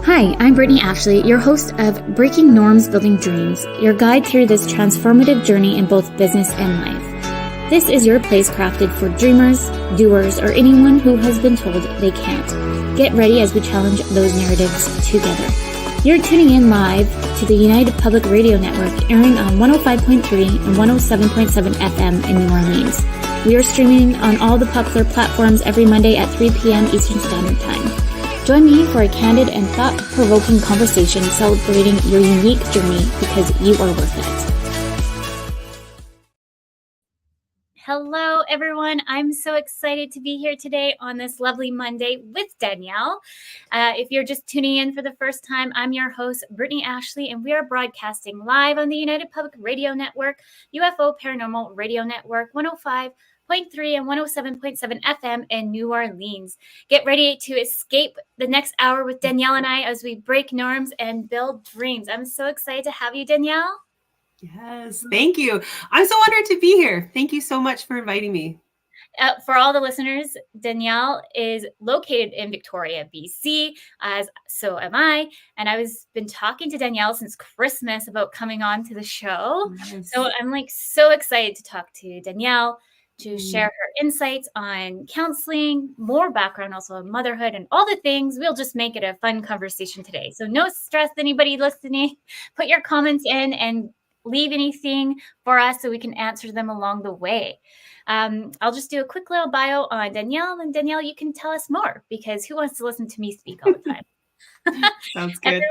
Hi, I'm Brittany Ashley, your host of Breaking Norms, Building Dreams, your guide through this transformative journey in both business and life. This is your place crafted for dreamers, doers, or anyone who has been told they can't. Get ready as we challenge those narratives together. You're tuning in live to the United Public Radio Network, airing on 105.3 and 107.7 FM in New Orleans. We are streaming on all the popular platforms every Monday at 3 p.m. Eastern Standard Time. Join me for a candid and thought-provoking conversation celebrating your unique journey because you are worth it. Hello, everyone. I'm so excited to be here today on this lovely Monday with Danielle. If you're just tuning in for the first time, I'm your host, Brittany Ashley, and we are broadcasting live on the United Public Radio Network, UFO Paranormal Radio Network, 105.3 and 107.7 FM in New Orleans. Get ready to escape the next hour with Danielle and I as we break norms and build dreams. I'm so excited to have you, Danielle. Yes, thank you. I'm so honored to be here. Thank you so much for inviting me. For all the listeners, Danielle is located in Victoria, BC, as so am I. And I was been talking to Danielle since Christmas about coming on to the show. Yes. So I'm so excited to talk to Danielle, to share her insights on counseling, more background also on motherhood and all the things. We'll just make it a fun conversation today. So no stress, anybody listening. Put your comments in and leave anything for us so we can answer them along the way. I'll just do a quick little bio on Danielle, and Danielle, you can tell us more because who wants to listen to me speak all the time? Sounds good.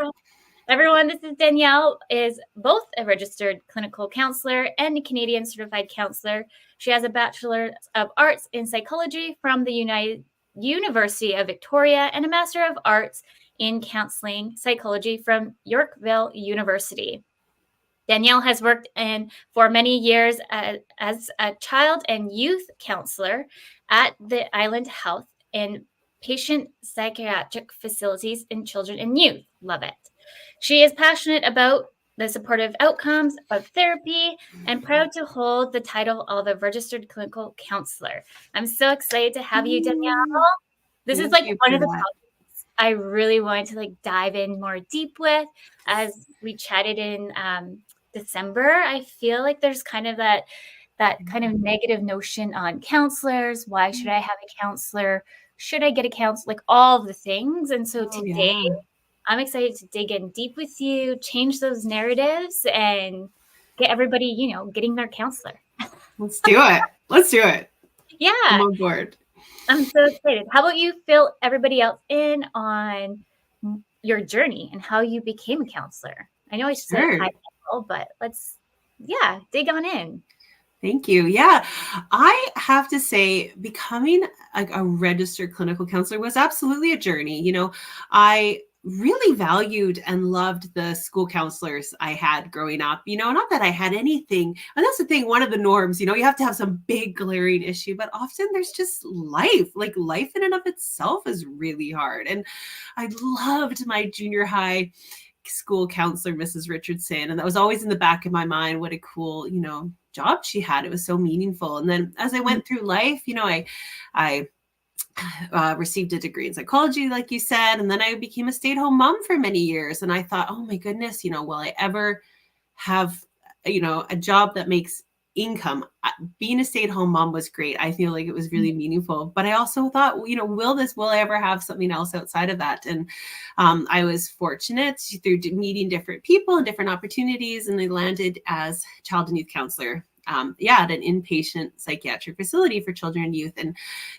Everyone, this is Danielle, is both a registered clinical counselor and a Canadian certified counselor. She has a Bachelor of Arts in Psychology from the University of Victoria and a Master of Arts in Counselling Psychology from Yorkville University. Danielle has worked for many years as a child and youth counselor at the Island Health and patient psychiatric facilities in children and youth. Love it. She is passionate about the supportive outcomes of therapy and proud to hold the title of a registered clinical counselor. I'm so excited to have you, Danielle. This is one of the topics I really wanted to dive in more deep with as we chatted in December. I feel like there's kind of that kind of negative notion on counselors. Why should I have a counselor? Should I get a counselor? All of the things. And so today, I'm excited to dig in deep with you, change those narratives, and get everybody, getting their counselor. Let's do it. Let's do it. Yeah. I'm on board. I'm so excited. How about you fill everybody else in on your journey and how you became a counselor? I know I said high level, but let's, dig on in. Thank you. Yeah, I have to say becoming a registered clinical counselor was absolutely a journey. I really valued and loved the school counselors I had growing up, not that I had anything. And that's the thing, one of the norms, you have to have some big glaring issue, but often there's just life. Life in and of itself is really hard. And I loved my junior high school counselor, Mrs. Richardson. And that was always in the back of my mind. What a cool, job she had. It was so meaningful. And then as I went through life, I received a degree in psychology, like you said, and then I became a stay-at-home mom for many years. And I thought, oh my goodness, will I ever have, a job that makes income? Being a stay-at-home mom was great. I feel like it was really meaningful, but I also thought, will I ever have something else outside of that? And I was fortunate through meeting different people and different opportunities, and I landed as child and youth counselor at an inpatient psychiatric facility for children and youth, and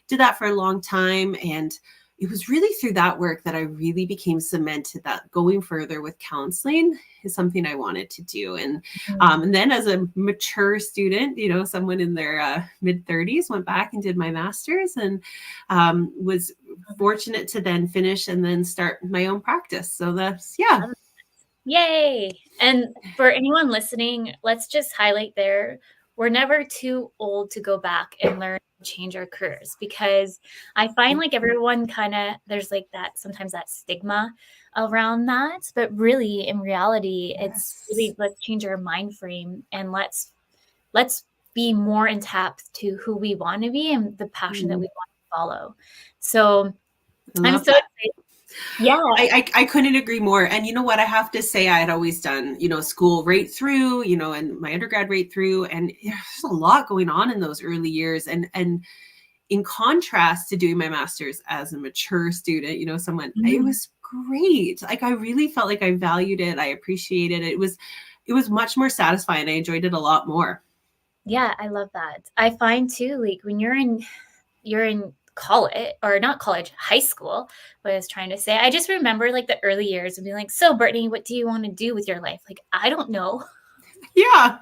did that for a long time. And it was really through that work that I really became cemented that going further with counseling is something I wanted to do. And and then as a mature student, someone in their mid-30s, went back and did my master's, and was fortunate to then finish and then start my own practice. So that's, Yay. And for anyone listening, let's just highlight there, we're never too old to go back and learn and change our careers, because I find everyone there's that, sometimes that stigma around that, but really in reality, it's really, let's change our mind frame and let's be more in tap to who we want to be and the passion that we want to follow. So I'm so excited Yeah. I couldn't agree more. And you know what? I have to say, I had always done, school right through, and my undergrad right through. And there's a lot going on in those early years. And in contrast to doing my master's as a mature student, it was great. Like, I really felt like I valued it. I appreciated it. It was much more satisfying. I enjoyed it a lot more. Yeah, I love that. I find too, like when you're in college, or not college, high school, what I was trying to say. I just remember like the early years and being like, so Brittany, what do you want to do with your life? Like, I don't know. Yeah.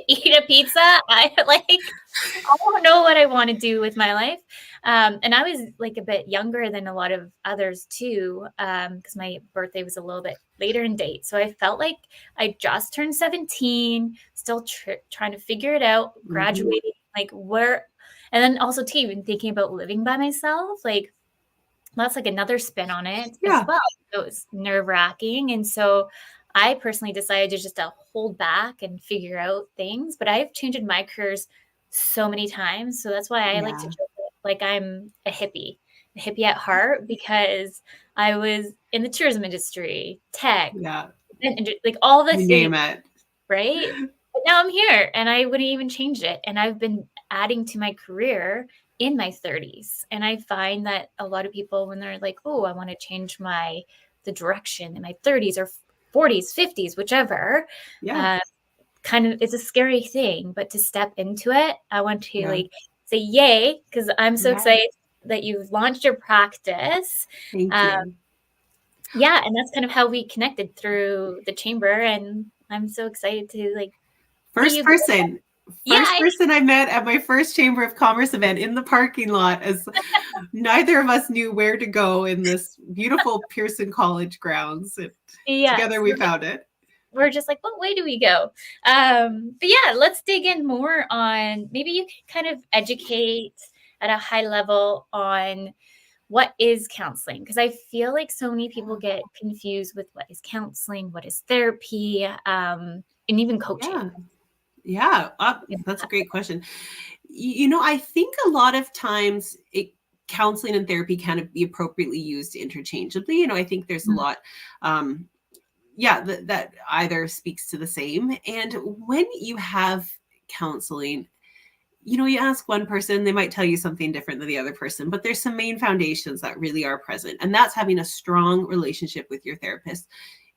Eat a pizza. I don't know what I want to do with my life. And I was like a bit younger than a lot of others too, because my birthday was a little bit later in date. So I felt like I just turned 17, still trying to figure it out, graduating, like where, and then also too, even thinking about living by myself, like that's like another spin on it as well. So it was nerve-wracking. And so I personally decided to just hold back and figure out things, but I've changed my careers so many times. So that's why I like to joke like I'm a hippie at heart, because I was in the tourism industry, tech, and like all the things, name it. Right? But now I'm here and I wouldn't even change it. And I've been adding to my career in my 30s. And I find that a lot of people, when they're like, oh, I want to change the direction in my 30s or 40s, 50s, whichever, kind of, it's a scary thing. But to step into it, I want to like say yay, because I'm so excited that you've launched your practice. Thank you. Yeah, and that's kind of how we connected through the chamber, and I'm so excited to like First person I met at my first Chamber of Commerce event in the parking lot, as neither of us knew where to go in this beautiful Pearson College grounds. Together we found it. We're just like, what way do we go? But yeah, let's dig in more on, maybe you can kind of educate at a high level on what is counseling, because I feel like so many people get confused with what is counseling, what is therapy, and even coaching. Yeah, that's a great question. I think a lot of times counseling and therapy can be appropriately used interchangeably. I think there's a lot, that either speaks to the same. And when you have counseling, you ask one person, they might tell you something different than the other person, but there's some main foundations that really are present. And that's having a strong relationship with your therapist.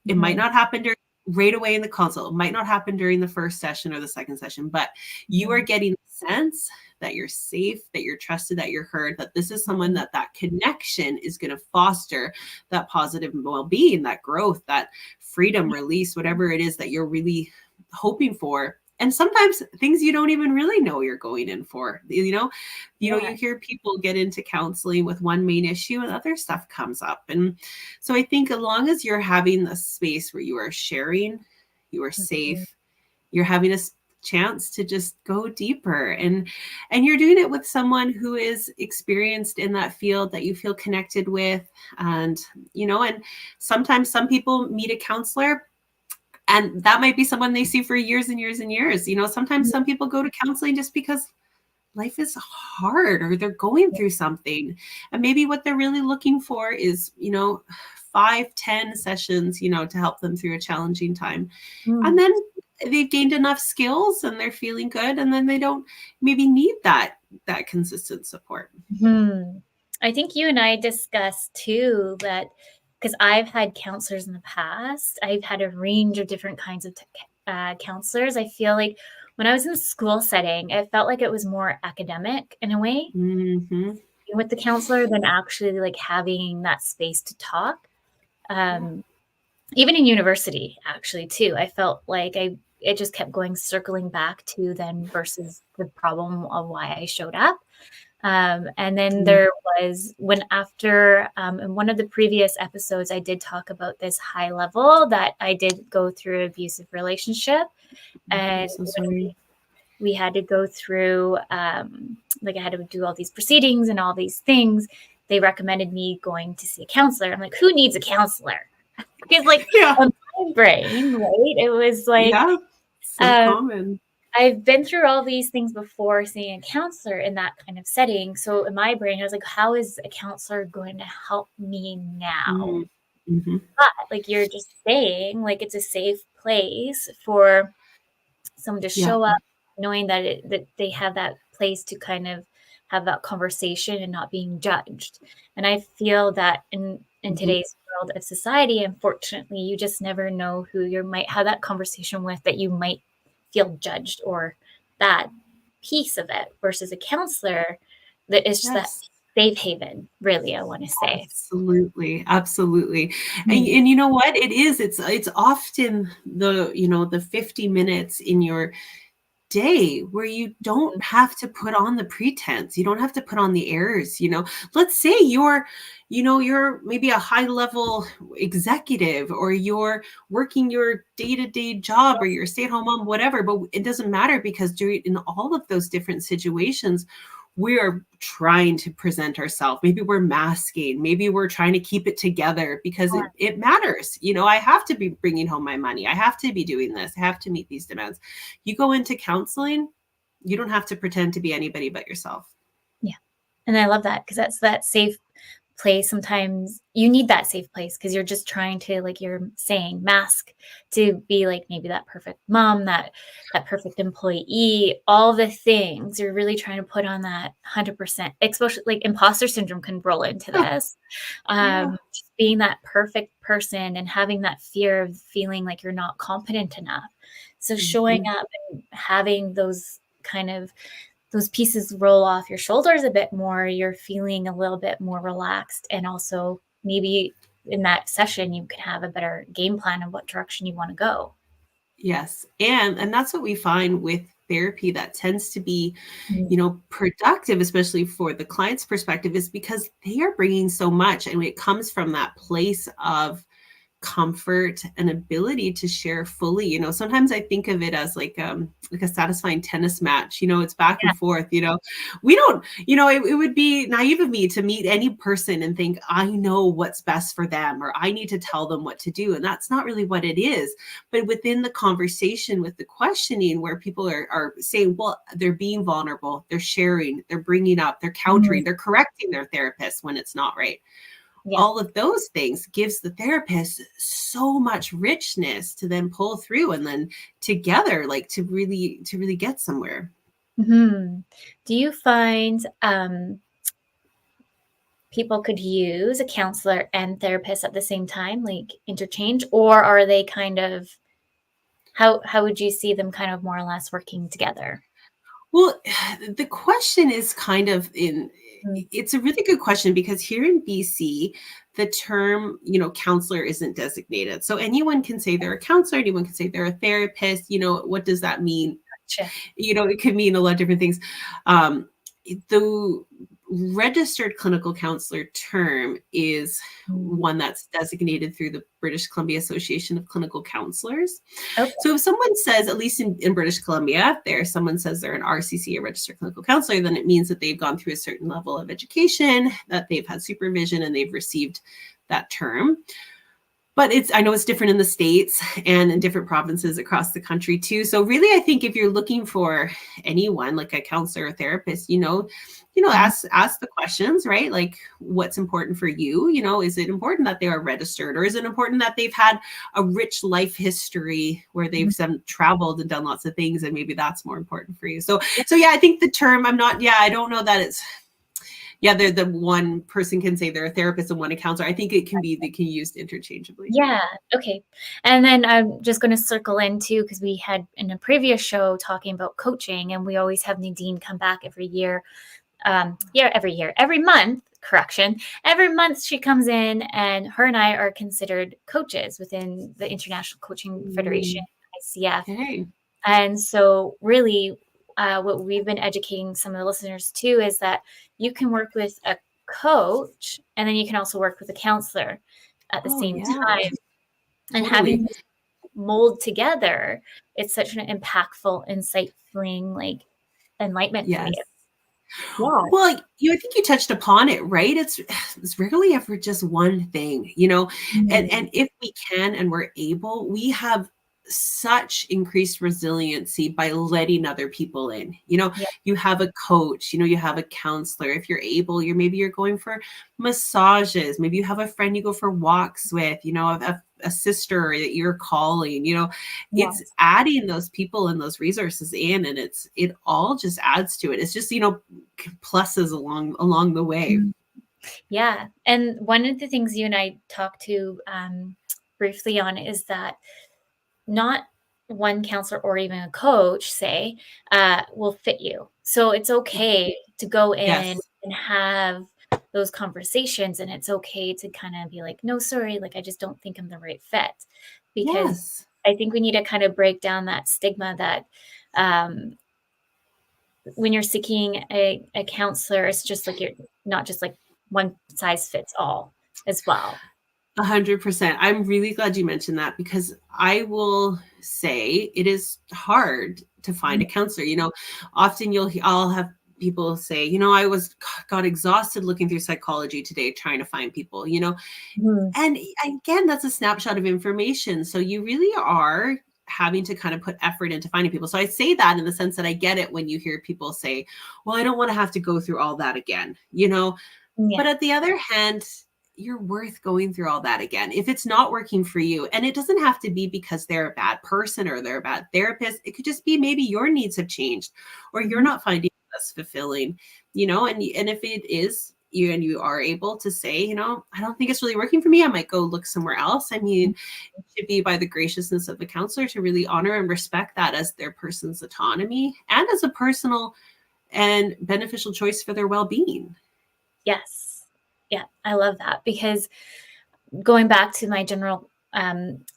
It might not happen right away in the consult. It might not happen during the first session or the second session, but you are getting the sense that you're safe, that you're trusted, that you're heard, that this is someone that connection is going to foster that positive well-being, that growth, that freedom, release, whatever it is that you're really hoping for. And sometimes things you don't even really know you're going in for, you hear people get into counseling with one main issue and other stuff comes up. And so I think as long as you're having a space where you are sharing, you are safe, you're having a chance to just go deeper, and you're doing it with someone who is experienced in that field that you feel connected with. And, and sometimes some people meet a counselor, and that might be someone they see for years and years and years. Sometimes some people go to counseling just because life is hard or they're going through something. And maybe what they're really looking for is, 5-10 sessions, to help them through a challenging time. And then they've gained enough skills and they're feeling good. And then they don't maybe need that consistent support. I think you and I discussed too that, because I've had counselors in the past, I've had a range of different kinds of counselors. I feel like when I was in the school setting, it felt like it was more academic in a way with the counselor than actually like having that space to talk. Even in university, actually, too, I felt like it just kept circling back to then versus the problem of why I showed up. And then there was after in one of the previous episodes, I did talk about this high level that I did go through an abusive relationship. And we had to go through, I had to do all these proceedings and all these things. They recommended me going to see a counselor. I'm like, who needs a counselor? Because on my brain, right? It was like, so common. I've been through all these things before seeing a counselor in that kind of setting. So in my brain, I was like, how is a counselor going to help me now? Mm. Mhm. But like you're just saying, like it's a safe place for someone to Yeah. show up, knowing that they have that place to kind of have that conversation and not being judged. And I feel that in Mhm. today's world of society, unfortunately, you just never know who you might have that conversation with that you might feel judged or that piece of it versus a counselor that is just that Yes. safe haven, really, I want to say. Absolutely, absolutely. Mm. And you know what? It's often the 50 minutes in your day where you don't have to put on the pretense. You don't have to put on the airs. Let's say you're maybe a high level executive, or you're working your day-to-day job, or you're a stay-at-home mom, whatever, but it doesn't matter, because in all of those different situations, we are trying to present ourselves. Maybe we're masking. Maybe we're trying to keep it together because it matters. I have to be bringing home my money. I have to be doing this. I have to meet these demands. You go into counseling, you don't have to pretend to be anybody but yourself. Yeah. And I love that because that's that safe place. Sometimes you need that safe place because you're just trying to, like you're saying, mask to be like maybe that perfect mom, that perfect employee, all the things. You're really trying to put on that 100%, especially like imposter syndrome can roll into Yeah. this. Yeah. Just being that perfect person and having that fear of feeling like you're not competent enough. So showing Mhm. up and having those kind of those pieces roll off your shoulders a bit more, you're feeling a little bit more relaxed. And also, maybe in that session, you can have a better game plan of what direction you want to go. Yes. And that's what we find with therapy that tends to be, Mm. productive, especially for the client's perspective, is because they are bringing so much. And it comes from that place of comfort and ability to share fully. Sometimes I think of it as like a satisfying tennis match. It's back Yeah. and forth. We don't, it would be naive of me to meet any person and think I know what's best for them, or I need to tell them what to do. And that's not really what it is. But within the conversation, with the questioning, where people are saying, well, they're being vulnerable, they're sharing, they're bringing up, they're Mhm. countering, they're correcting their therapist when it's not right. Yeah. All of those things gives the therapist so much richness to then pull through, and then together, like, to really get somewhere. Hmm. Do you find people could use a counselor and therapist at the same time, like interchange, or are they kind of how would you see them kind of more or less working together? Well, the question is kind of in Mm. it's a really good question, because here in BC, the term, counselor isn't designated. So anyone can say they're a counselor, anyone can say they're a therapist. What does that mean? Gotcha. It could mean a lot of different things. Um, the registered clinical counselor term is Mm. one that's designated through the British Columbia Association of Clinical Counselors. Okay. So if someone says, at least in British Columbia, someone says they're an RCC, a registered clinical counselor, then it means that they've gone through a certain level of education, that they've had supervision, and they've received that term. But I know it's different in the States and in different provinces across the country too. So really, I think if you're looking for anyone, like a counselor or therapist, Mhm. ask the questions, right? Like, what's important for you? Is it important that they are registered, or is it important that they've had a rich life history where Mhm. they've traveled and done lots of things, and maybe that's more important for you? So, Yeah. so yeah, I think the term, I don't know that it's, yeah, the one person can say they're a therapist and one a counselor. I think they can be used interchangeably. Yeah, okay. And then I'm just gonna circle in too, because we had in a previous show talking about coaching, and we always have Nadine come back every year. Every year, every month, correction. Every month she comes in, and her and I are considered coaches within the International Coaching Federation, Mm, ICF. okay. And so, really, what we've been educating some of the listeners too is that you can work with a coach, and then you can also work with a counselor at the Oh, same yeah, time. And having totally. these mold together, it's such an impactful, insightful, like enlightenment for you. Yes. Yeah. Well, I think you touched upon it, right? It's rarely ever just one thing. And Mm. if we can and we're able, we have such increased resiliency by letting other people in. Yeah. You have a coach, you have a counselor. If you're able, you're going for massages. Maybe you have a friend you go for walks with, a sister that you're calling, it's Yes. adding those people and those resources in, and it all just adds to it. It's just, pluses along the way. Yeah. And one of the things you and I talked to briefly on is that not one counselor or even a coach, say, will fit you. So it's okay to go in Yes. and have those conversations, and it's okay to kind of be like, no, sorry, like, I just don't think I'm the right fit. Because Yes. I think we need to kind of break down that stigma that when you're seeking a counselor, it's just like you're not just like one size fits all as well. 100%. I'm really glad you mentioned that, because I will say it is hard to find a counselor. Often I'll have people say, got exhausted looking through psychology today trying to find people, Mhm. and again, that's a snapshot of information. So you really are having to kind of put effort into finding people. So I say that in the sense that I get it when you hear people say, well, I don't want to have to go through all that again, Yeah. but at the other hand, you're worth going through all that again. If it's not working for you, and it doesn't have to be because they're a bad person or they're a bad therapist, it could just be maybe your needs have changed or you're Mhm. not finding this fulfilling, and if it is you and you are able to say, I don't think it's really working for me, I might go look somewhere else. I mean, it should be by the graciousness of the counselor to really honor and respect that as their person's autonomy and as a personal and beneficial choice for their well-being. Yes. Yeah, I love that, because going back to my general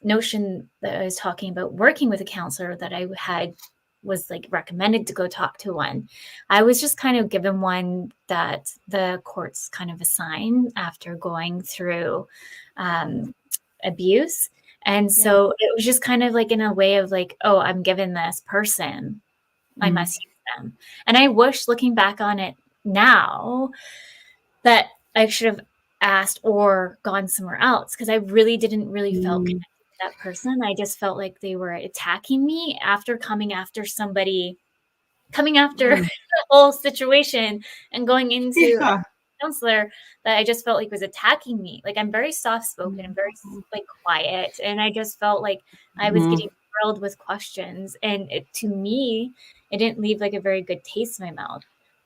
notion that I was talking about working with a counselor that I had was like recommended to go talk to one. I was just kind of given one that the courts kind of assign after going through abuse. And Yeah. so it was just kind of like in a way of like, oh, I'm given this person, I Mm. must use them. And I wish, looking back on it now, that I should have asked or gone somewhere else, because I really didn't really felt Mm. connected to that person. I just felt like they were attacking me after coming after somebody, coming after Mm. the whole situation and going into a Yeah. counselor that I just felt like was attacking me. Like, I'm very soft spoken and very like quiet, and I just felt like I was Mhm. getting grilled with questions, and to me, it didn't leave like a very good taste in my mouth.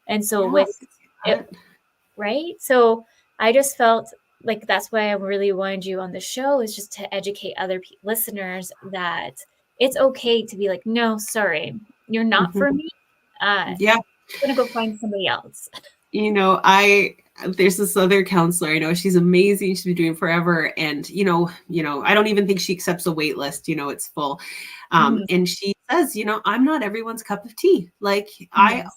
And so Yeah, I with can see it, that. right? So I just felt like that's why I really wanted you on the show, is just to educate other listeners that it's okay to be like, no, sorry, you're not Mhm. for me. I'm Yeah. gonna go find somebody else. I there's this other counselor. I know she's amazing. She's been doing it forever. And I don't even think she accepts a wait list. It's full. Mhm. And she says, I'm not everyone's cup of tea. Like I Yes.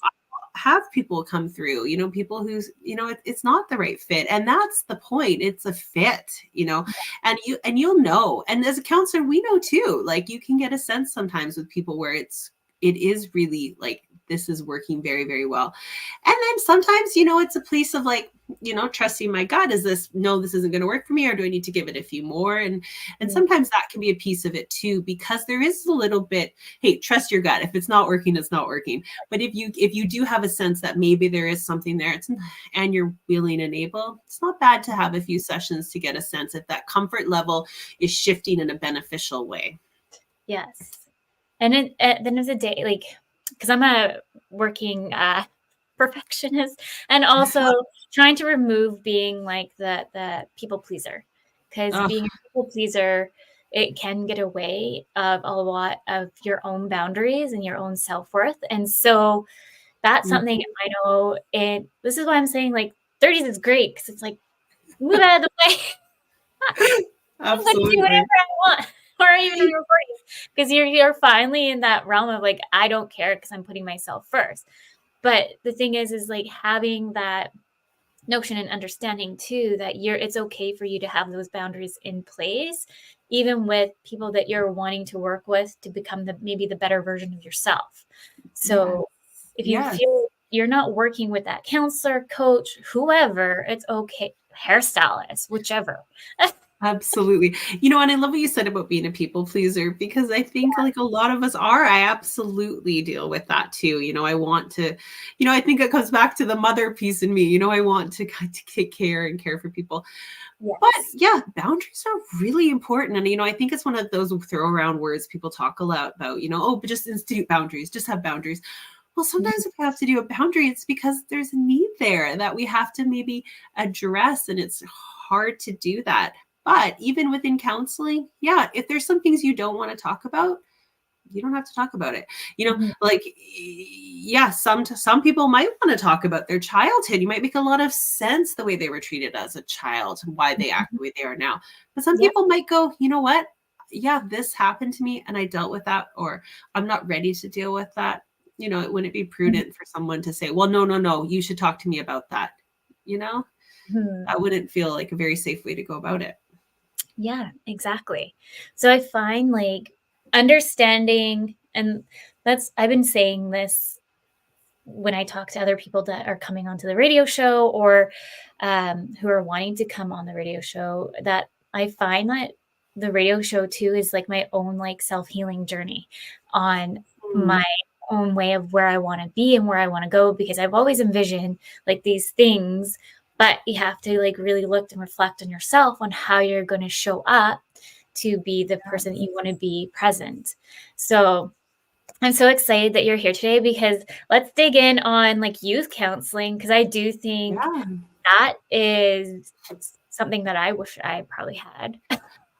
have people come through, people who's, it's not the right fit. And that's the point. It's a fit, and you'll know. And as a counselor, we know too, like you can get a sense sometimes with people where it is really like, this is working very, very well. And then sometimes, it's a place of like, trusting my gut. Is this, no, this isn't going to work for me, or do I need to give it a few more? And Yeah. sometimes that can be a piece of it too, because there is a little bit, hey, trust your gut. If it's not working, it's not working. But if you do have a sense that maybe there is something there, and you're willing and able, it's not bad to have a few sessions to get a sense if that comfort level is shifting in a beneficial way. Yes. And then at the end of the day, like, because I'm a working perfectionist, and also trying to remove being like the people pleaser, because Oh, being a people pleaser, it can get away of a lot of your own boundaries and your own self-worth. And so that's something I know. And this is why I'm saying like 30s is great, because it's like, move out of the way. I'm gonna do whatever absolutely. I want, or even in your 40s, because you're finally in that realm of like, I don't care because I'm putting myself first. But the thing is like having that notion and understanding too that it's okay for you to have those boundaries in place, even with people that you're wanting to work with to become maybe the better version of yourself. Yes. So if you Yes. feel you're not working with that counselor, coach, whoever, it's okay, hairstylist, whichever. Absolutely. You know, and I love what you said about being a people pleaser, because I think like a lot of us are. I absolutely deal with that too. You know, I want to, I think it comes back to the mother piece in me. You know, I want to kind of take care and care for people. But Yes. yeah, boundaries are really important. And, I think it's one of those throw around words people talk a lot about, oh, but just institute boundaries, just have boundaries. Well, sometimes if we have to do a boundary, it's because there's a need there that we have to maybe address. And it's hard to do that. But even within counseling, yeah, if there's some things you don't want to talk about, you don't have to talk about it. Mhm. Like, yeah, some people might want to talk about their childhood. You might make a lot of sense the way they were treated as a child and why they act the way they are now. But some Yep. people might go, you know what? Yeah, this happened to me and I dealt with that, or I'm not ready to deal with that. It wouldn't be prudent for someone to say, well, no, you should talk to me about that. Mhm. That wouldn't feel like a very safe way to go about it. Yeah, exactly. So I find like understanding, and I've been saying this when I talk to other people that are coming onto the radio show, or who are wanting to come on the radio show, that I find that the radio show too is like my own like self-healing journey on Mm, my own way of where I want to be and where I want to go, because I've always envisioned like these things, but you have to like really look and reflect on yourself on how you're going to show up to be the person that you want to be present. So I'm so excited that you're here today, because let's dig in on like youth counseling, because I do think yeah. that is something that I wish I probably had.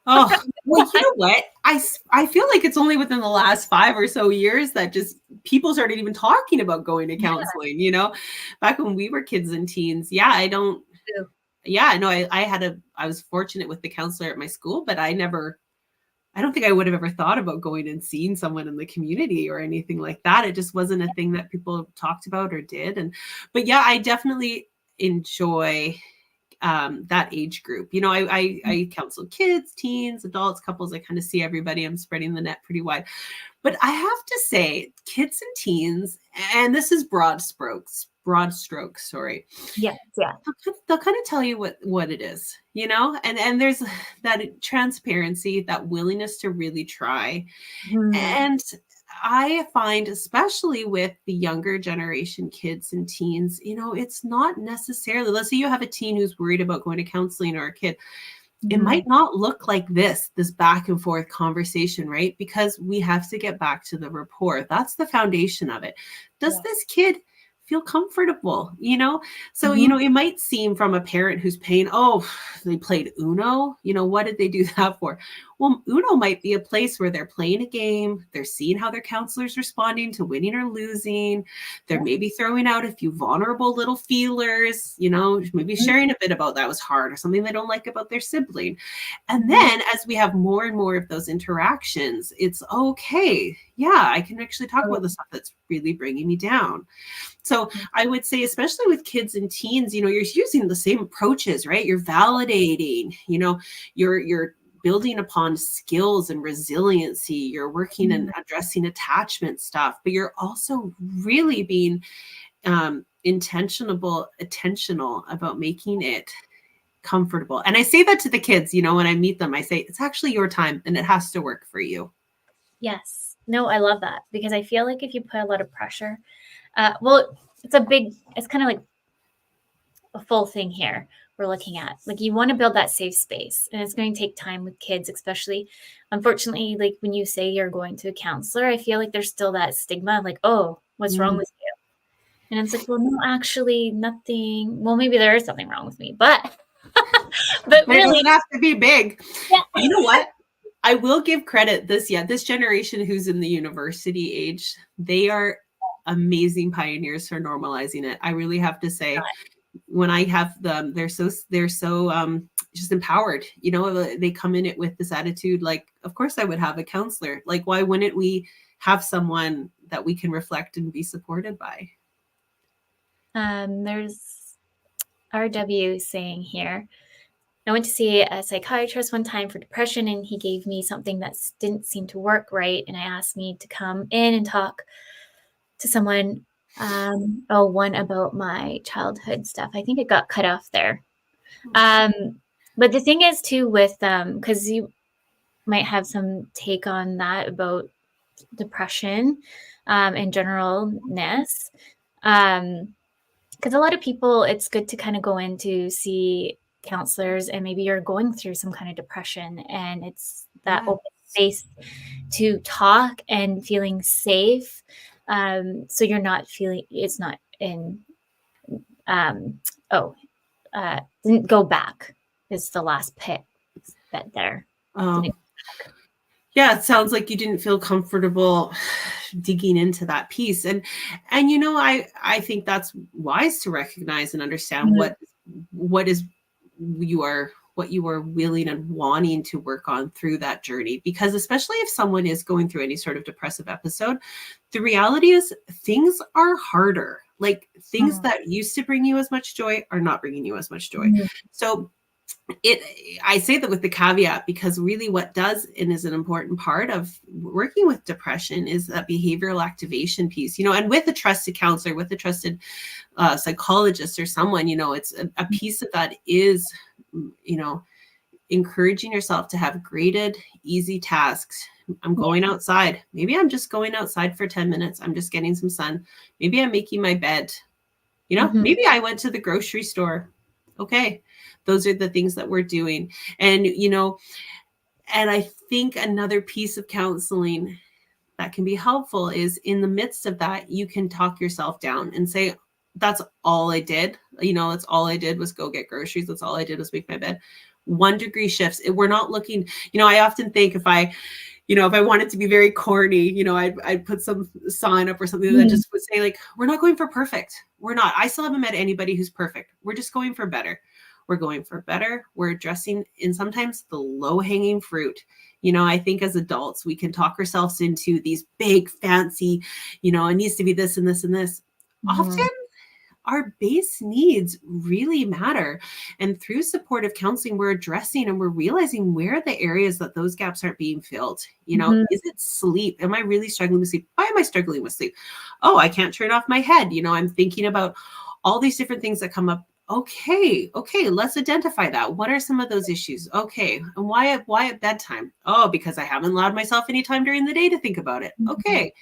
Oh, well, you know what? I feel like it's only within the last 5 or so years that just people started even talking about going to Yeah. counseling. Back when we were kids and teens. Yeah, no, I was fortunate with the counselor at my school, but I don't think I would have ever thought about going and seeing someone in the community or anything like that. It just wasn't a thing that people talked about or did. But yeah, I definitely enjoy that age group. I counsel kids, teens, adults, couples. I kind of see everybody. I'm spreading the net pretty wide. But I have to say, kids and teens, and this is broad strokes, sorry. Yes, yeah. They'll kind of tell you what it is, and there's that transparency, that willingness to really try. Mhm. And I find, especially with the younger generation kids and teens, it's not necessarily, let's say you have a teen who's worried about going to counseling, or a kid, it might Mhm. not look like this back and forth conversation, right? Because we have to get back to the rapport. That's the foundation of it. Does Yes. this kid feel comfortable? So Mhm. it might seem from a parent who's paying, oh, they played Uno, what did they do that for? Well, Uno might be a place where they're playing a game, they're seeing how their counselor's responding to winning or losing, they're Yeah. maybe throwing out a few vulnerable little feelers, maybe Mhm. sharing a bit about that was hard, or something they don't like about their sibling. And Mhm. then as we have more and more of those interactions, it's okay. Yeah, I can actually talk Oh, about the stuff that's really bringing me down. So I would say, especially with kids and teens, you're using the same approaches, right? You're validating, you're building upon skills and resiliency. You're working and mhm. addressing attachment stuff, but you're also really being intentional about making it comfortable. And I say that to the kids, when I meet them, I say, it's actually your time and it has to work for you. Yes. No, I love that, because I feel like if you put a lot of pressure, well, it's kind of like a full thing here we're looking at. Like you want to build that safe space, and it's going to take time with kids, especially. Unfortunately, like when you say you're going to a counselor, I feel like there's still that stigma of like, oh, what's wrong Mm. with you? And it's like, well, no, actually nothing. Well, maybe there is something wrong with me, but but But it really, doesn't have to be big. yeah. You know what? I will give credit this generation who's in the university age, they are amazing pioneers for normalizing it. I really have to say, when I have them, they're so just empowered. They come in it with this attitude, like, of course I would have a counselor. Like, why wouldn't we have someone that we can reflect and be supported by? There's RW saying here, I went to see a psychiatrist one time for depression, and he gave me something that didn't seem to work right. And I asked me to come in and talk to someone, one about my childhood stuff. I think it got cut off there. Um, But the thing is too with because you might have some take on that about depression in generalness. Because a lot of people, it's good to kind of go in to see counselors, and maybe you're going through some kind of depression, and it's that Yeah. open space to talk and feeling safe. So you're not feeling it's not in oh didn't go back is the last pit that there Oh, didn't. yeah, it sounds like you didn't feel comfortable digging into that piece. And I think that's wise to recognize and understand Mhm. what is what you are willing and wanting to work on through that journey. Because especially if someone is going through any sort of depressive episode, the reality is things are harder. Like things Mhm. that used to bring you as much joy are not bringing you as much joy. Mhm. So it I say that with the caveat because really what does and is an important part of working with depression is that behavioral activation piece, and with a trusted counselor, with a trusted psychologist or someone, it's a piece of that is, you know encouraging yourself to have graded easy tasks. I'm Yeah. going outside, maybe I'm just going outside for 10 minutes, I'm just getting some sun, maybe I'm making my bed, Mhm. maybe I went to the grocery store. Okay. Those are the things that we're doing. And I think another piece of counseling that can be helpful is in the midst of that, you can talk yourself down and say, that's all I did. That's all I did was go get groceries. That's all I did was make my bed. 1 degree shifts. We're not looking, I often think if I wanted to be very corny, I'd put some sign up or something that Mhm. just would say, like, we're not going for perfect. We're not. I still haven't met anybody who's perfect. We're just going for better. We're going for better. We're addressing in sometimes the low hanging fruit. I think as adults, we can talk ourselves into these big, fancy, it needs to be this and this and this. Often Mhm. our base needs really matter. And through supportive counseling, we're addressing and we're realizing where are the areas that those gaps aren't being filled. Mhm. Is it sleep? Am I really struggling with sleep? Why am I struggling with sleep? Oh, I can't turn off my head. I'm thinking about all these different things that come up. Okay, let's identify that. What are some of those issues? Okay, and why at bedtime? Oh, because I haven't allowed myself any time during the day to think about it. Mhm. Okay,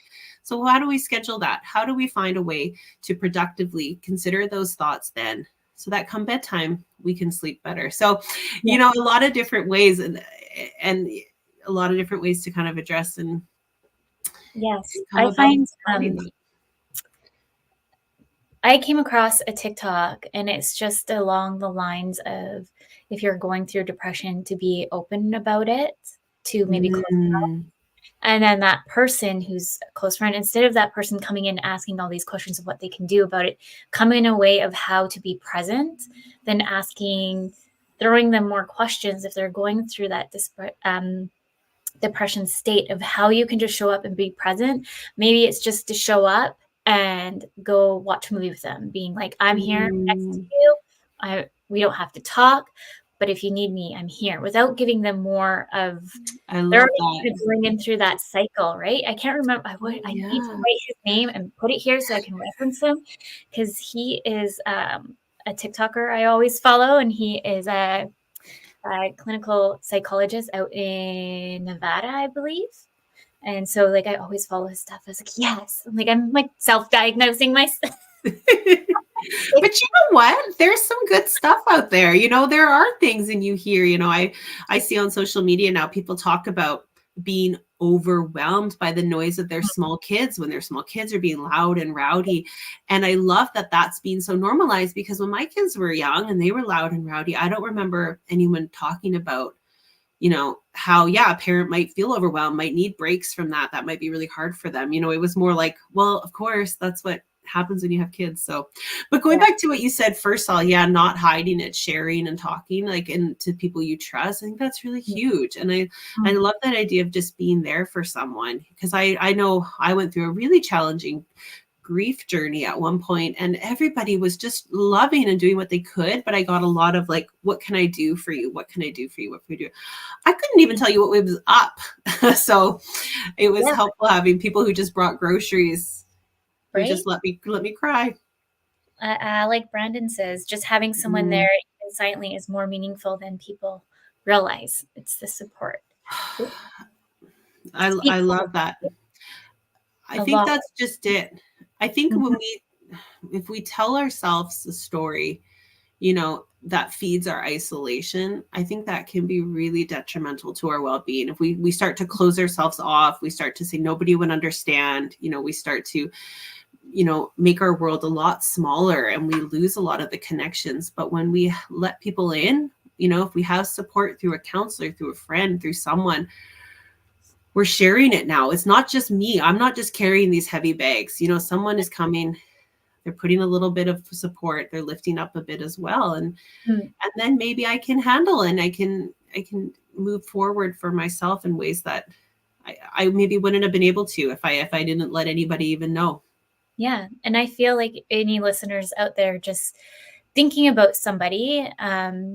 so how do we schedule that? How do we find a way to productively consider those thoughts then, so that come bedtime we can sleep better? So Yeah. a lot of different ways, and a lot of different ways to kind of address and Yes. come I about find finding that. I came across a TikTok, and it's just along the lines of if you're going through depression, to be open about it to maybe close. Mm, And then that person who's a close friend, instead of that person coming in asking all these questions of what they can do about it, come in a way of how to be present, then asking, throwing them more questions if they're going through that depression state of how you can just show up and be present. Maybe it's just to show up and go watch a movie with them, being like, I'm here next to mm, you. We don't have to talk, but if you need me, I'm here, without giving them more of, I they're love already kind of that. going in through that cycle, right? I can't remember. I need to Yeah. write his name and put it here so I can reference him, because he is a TikToker I always follow, and he is a clinical psychologist out in Nevada, I believe. And so, like, I always follow his stuff. I was like, yes. I'm like self-diagnosing myself. But you know what? There's some good stuff out there. There are things, and you hear, I see on social media now people talk about being overwhelmed by the noise of their small kids when their small kids are being loud and rowdy. And I love that that's being so normalized, because when my kids were young and they were loud and rowdy, I don't remember anyone talking about how, yeah, a parent might feel overwhelmed, might need breaks from that. That might be really hard for them. It was more like, well, of course, that's what happens when you have kids. So, but going Yeah. back to what you said, first of all, yeah, not hiding it, sharing and talking, like, and to people you trust. I think that's really huge. And I Mhm. love that idea of just being there for someone, because I know I went through a really challenging grief journey at one point, and everybody was just loving and doing what they could, but I got a lot of like, what can I do for you? What can I do for you? What can we do? I couldn't even tell you what was up. So it was Yeah. helpful having people who just brought groceries, who Right. just let me cry. Like Brandon says, just having someone Mm, there, silently is more meaningful than people realize. It's the support. I Speaks love that. I a think lot. that's just it. I think Mhm. if we tell ourselves a story, that feeds our isolation, I think that can be really detrimental to our well-being. If we start to close ourselves off, we start to say nobody would understand, we start to, make our world a lot smaller and we lose a lot of the connections. But when we let people in, if we have support through a counselor, through a friend, through someone, we're sharing it now. It's not just me. I'm not just carrying these heavy bags. Someone is coming, they're putting a little bit of support, they're lifting up a bit as well. And then maybe I can handle and I can move forward for myself in ways that I maybe wouldn't have been able to if I didn't let anybody even know. Yeah. And I feel like any listeners out there just thinking about somebody,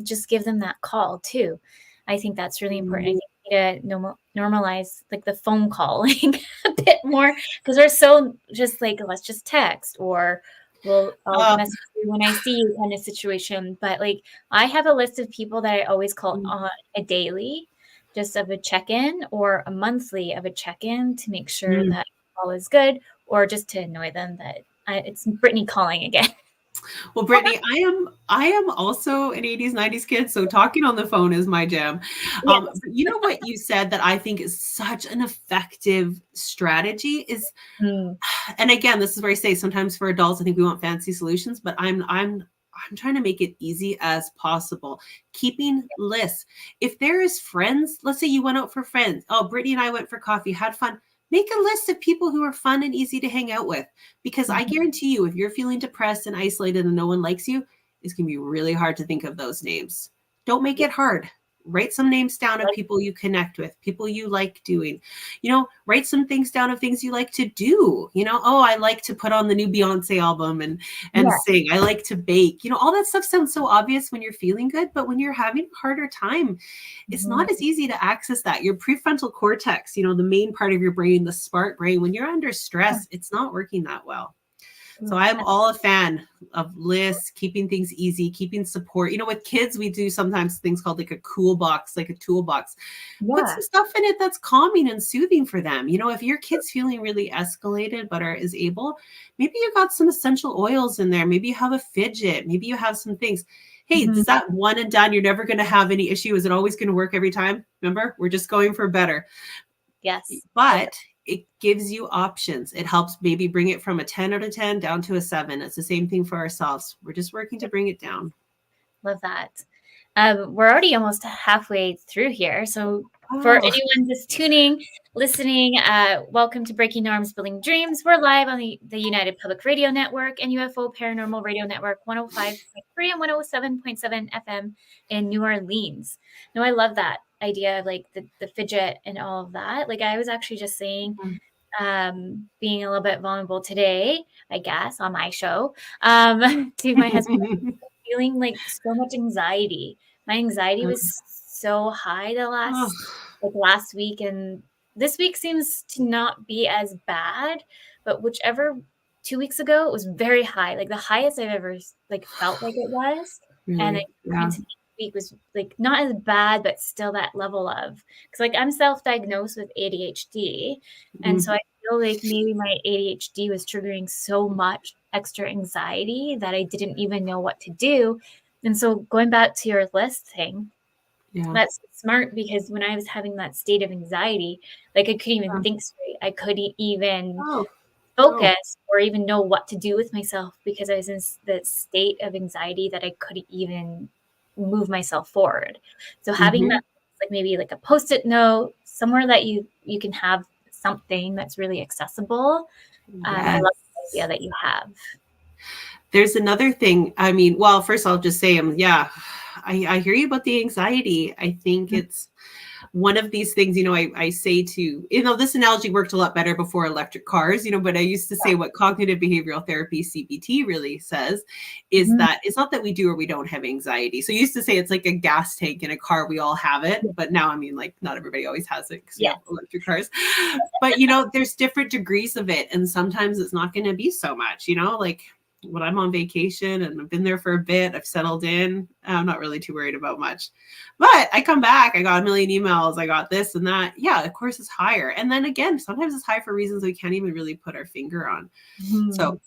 just give them that call too. I think that's really important. I think we need to normalize like the phone call like a bit more, because we're so just like, let's just text, or I'll message you when I see you kind of situation. But like, I have a list of people that I always call on a daily, just of a check-in, or a monthly of a check-in, to make sure that all is good, or just to annoy them that it's Brittany calling again. Well, Brittany, I am also an 80s, 90s kid, so talking on the phone is my jam. Yes. But you know what you said that I think is such an effective strategy is, and again, this is where I say sometimes for adults, I think we want fancy solutions, but I'm trying to make it easy as possible. Keeping lists. If there is friends, let's say you went out for friends. Oh, Brittany and I went for coffee, had fun. Make a list of people who are fun and easy to hang out with, because I guarantee you, if you're feeling depressed and isolated and no one likes you, it's going to be really hard to think of those names. Don't make it hard. Write some names down of people you connect with, people you like doing, write some things down of things you like to do. Oh, I like to put on the new Beyonce album and sing. I like to bake. All that stuff sounds so obvious when you're feeling good, but when you're having a harder time, it's not as easy to access that. Your prefrontal cortex, the main part of your brain, the spark brain, when you're under stress, it's not working that well. So I'm all a fan of lists, keeping things easy, keeping support. With kids, we do sometimes things called like a cool box, like a toolbox. Put some stuff in it that's calming and soothing for them. If your kid's feeling really escalated but is able, maybe you got some essential oils in there. Maybe you have a fidget. Maybe you have some things. Hey, is that one and done? You're never going to have any issue. Is it always going to work every time? Remember, we're just going for better. Yes. But it gives you options. It helps maybe bring it from a 10 out of 10 down to a 7. It's the same thing for ourselves. We're just working to bring it down. Love that. We're already almost halfway through here. So for anyone just listening, welcome to Breaking Norms, Building Dreams. We're live on the United Public Radio Network and UFO Paranormal Radio Network 105.3 and 107.7 FM in New Orleans. No, I love that idea of like the fidget and all of that. Like I was actually just saying, being a little bit vulnerable today, I guess, on my show, to my husband, feeling like so much anxiety. My anxiety was so high the last week, and this week seems to not be as bad, but whichever 2 weeks ago, it was very high, like the highest I've ever like felt like it was. Really? And into next week was like not as bad, but still that level of, because like I'm self-diagnosed with ADHD, and so I feel like maybe my ADHD was triggering so much extra anxiety that I didn't even know what to do. And so going back to your list thing, that's smart, because when I was having that state of anxiety, like I couldn't even think straight. I couldn't even focus or even know what to do with myself, because I was in the state of anxiety that I couldn't even move myself forward. So having that, like maybe like a Post-it note somewhere that you can have something that's really accessible. I love the idea that you have. There's another thing. I mean, well, first I'll just say, I hear you about the anxiety. I think it's one of these things, I say to, this analogy worked a lot better before electric cars, but I used to say what cognitive behavioral therapy, CBT, really says is that it's not that we do or we don't have anxiety. So I used to say it's like a gas tank in a car. We all have it. But now, I mean, like not everybody always has it because we have electric cars. But, there's different degrees of it. And sometimes it's not going to be so much, like when I'm on vacation and I've been there for a bit, I've settled in, I'm not really too worried about much. But I come back, I got a million emails, I got this and that. Yeah, of course it's higher. And then again, sometimes it's high for reasons we can't even really put our finger on. So